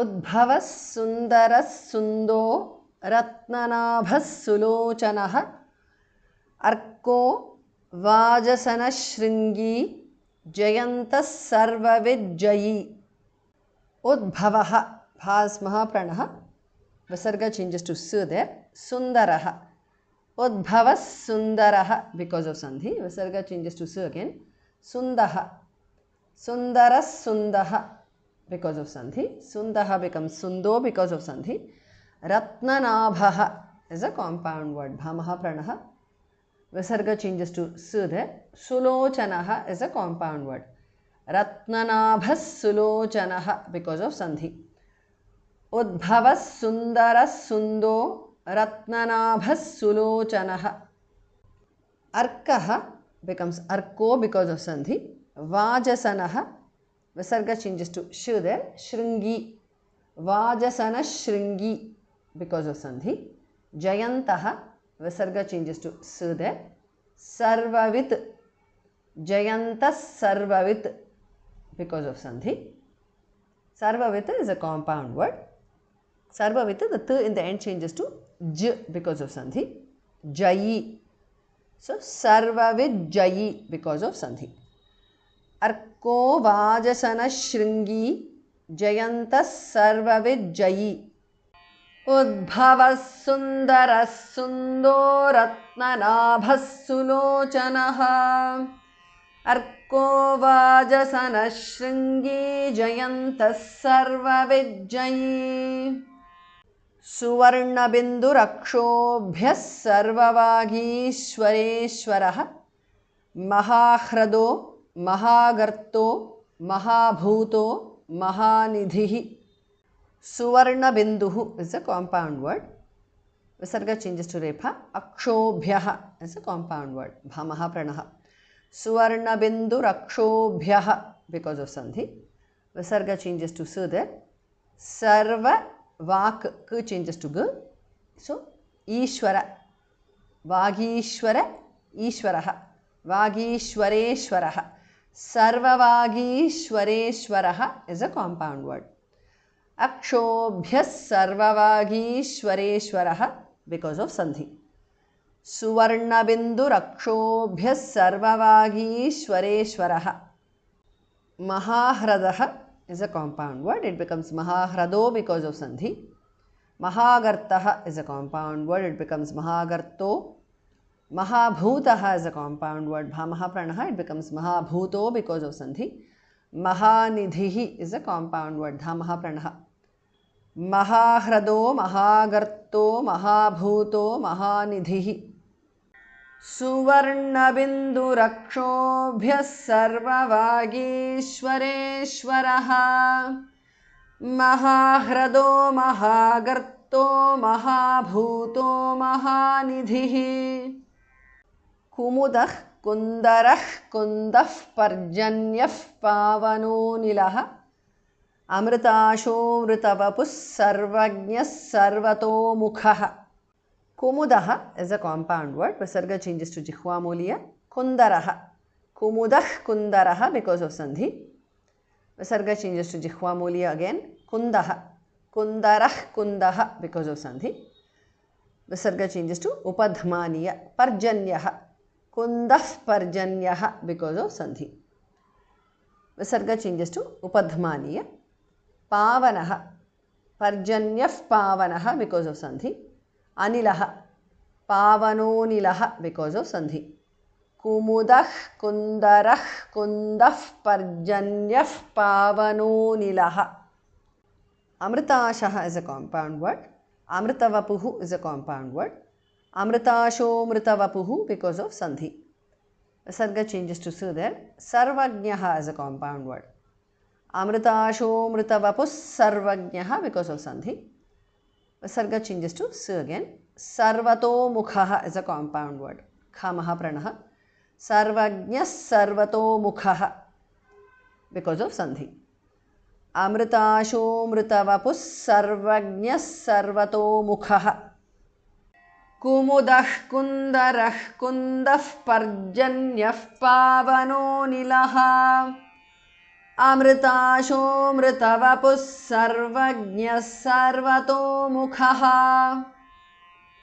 उद्भवः सुन्दरः सुन्दो रत्ननाभः सुलोचनः अर्को वाजसनः शृंगी जयन्तः सर्वविज्जयी. उद्भवः भास् महाप्राणः visarga changes to su there. Sundarah. Udbhavah sundarah because of sandhi. Visarga changes to su again. Sundaha. Sundaras sundaha because of sandhi. Sundaha becomes sundo because of sandhi. Ratnanabhaha is a compound word. Bhamaha pranaha. Visarga changes to su there. Sulochanaha is a compound word. Ratnanabhas sulochanaha because of sandhi. Udbhavah sundaras sundo ratnanabhas sulochanaha. Arkaha becomes arko because of sandhi. Vajasanaha. Visarga changes to shu there. Shringi. Vajasana shringi because of sandhi. Jayantaha. Visarga changes to su there. Sarvavit. Jayantas sarvavit because of sandhi. Sarvavit is a compound word. Sarvavit, the th in the end changes to j because of sandhi. Jayi. So sarvavit jayi because of sandhi. Arko vajasana shringi jayantas sarvavit jayi. Udbhavas sundaras sundo ratnanabhas sulochanaha. Arko vajasana shringi jayantas sarvavijjayi. Suvarna bindu rakshobhyas sarvavagishwareshwaraha. Mahahrado, mahagarto, mahabhuto, mahanidhihi. Suvarna binduhu is a compound word. Visarga changes to repha. Akshobhyaha is a compound word. Bhamaha pranaha. Suvarna bindu rakshobhyaha because of sandhi. Visarga changes to su there. Sarva vak k changes to g. So Ishwara. Vagishwara Ishwaraha. Vagishwareshwaraha. Sarva vagishwareshwaraha is a compound word. Akshobhyas sarvavagishwareshwaraha because of sandhi. Suvarna bindu rakshobhyas sarvavagishwareshwaraha. Mahahradaha is a compound word. It becomes mahahrado because of sandhi. Mahagartaha is a compound word. It becomes mahagarto. Mahabhutaha is a compound word. Bhamaha pranaha. It becomes mahabhuto because of sandhi. Mahanidhihi is a compound word. Dhamaha pranaha. Mahahrado, mahagarto, mahabhuto, mahanidhihi. Suvarna bindu rakshobhyas sarvavagishwareshwaraha. Mahahrado, mahagarto, mahabhuto, mahanidhihi. Kumudah kundarah kundaf parjanyaf pavano nilaha. Amritasho mritavapus sarvagnyas sarvato mukhaha. Kumudaha is a compound word. Visarga changes to jihva muliya. Kundaraha. Kumudah kundaraha because of sandhi. Visarga changes to jihva muliya again. Kundaha. Kundarah kundaha because of sandhi. Visarga changes to upadhmaniya. Parjanyaha. Kundaf parjanyaha because of sandhi. Visarga changes to upadhmaniya. Pavanaha. Parjanyaf pavanaha because of sandhi. Anilaha. Pavano nilaha because of sandhi. Kumudah kundarah kundaf parjanyaf pavano nilaha. Amritashaha is a compound word. Amritavapuhu is a compound word. Amritasho mritavapuhu because of sandhi. Visarga changes to su there. Sarvagnaha is a compound word. Amritasho mritavapus sarvagnaha because of sandhi. Visarga changes to su again. Sarvato mukhaha is a compound word. Khamaha pranaha. Sarvagnyas sarvato mukhaha because of sandhi. Amritasho mritavapus sarvagnyas sarvato mukhaha. Kumudah kundarah kundaf parjanyaf pavano nilaha. अमृताशोऽमृतवपुः सर्वज्ञः सर्वतोमुखः